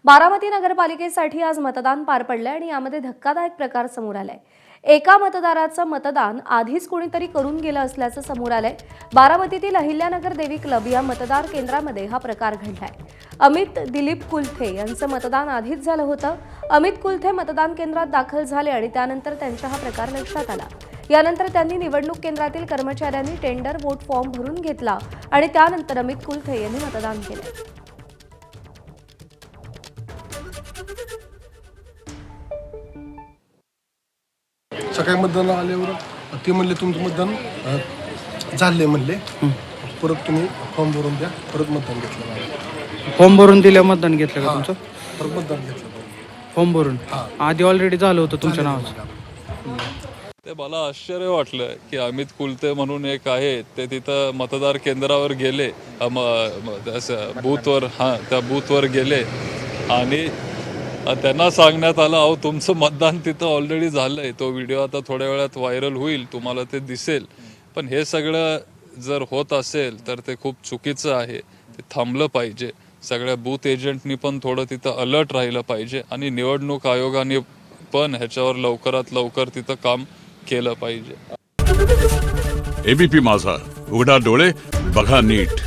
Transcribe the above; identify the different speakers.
Speaker 1: बारामती नगरपालिकेसाठी आज मतदान पार पडले आणि यामध्ये धक्कादायक प्रकार समोर आलाय। एका मतदाराचं मतदान आधीच कोणीतरी करून गेलं असल्याचं समोर आलंय। बारामतीतील अहिल्यानगर देवी क्लब या मतदार केंद्रामध्ये हा प्रकार घडलाय। अमित दिलीप कुलथे यांचं मतदान आधीच झालं होतं। अमित कुलथे मतदान केंद्रात दाखल झाले आणि त्यानंतर त्यांचा हा प्रकार लक्षात आला। यानंतर त्यांनी निवडणूक केंद्रातील कर्मचाऱ्यांनी टेंडर वोट फॉर्म भरून घेतला आणि त्यानंतर अमित कुलथे यांनी मतदान केलं।
Speaker 2: सकाळी मतदान आल्यावर ते म्हणले तुमचं मतदान झाले म्हणले, परत तुम्ही फॉर्म भरून द्या, परत मतदान घेतलं।
Speaker 3: फॉर्म भरून दिल्या मतदान घेतलं का तुमचं?
Speaker 2: परत मतदान घेतलं
Speaker 3: फॉर्म भरून आधी ऑलरेडी झालं होतं तुमच्या नावाचं?
Speaker 4: ते मला आश्चर्य वाटलं की अमित कुलते म्हणून एक आहे ते तिथं मतदार केंद्रावर गेले, बूथवर त्या बूथवर गेले आणि त्यांना सांगण्यात आलं अहो तुमचं मतदान तिथं ऑलरेडी झालंय। तो व्हिडिओ आता थोड्या वेळात व्हायरल होईल, तुम्हाला ते दिसेल। पण हे सगळं जर होत असेल तर ते खूप चुकीचं आहे, ते थांबलं पाहिजे। सगळ्या बूथ एजंटनी पण थोडं तिथं अलर्ट राहिलं पाहिजे आणि निवडणूक आयोगाने पण ह्याच्यावर लवकरात लवकर तिथं काम केलं पाहिजे।
Speaker 5: एबीपी माझा, उघडा डोळे बघा नीट।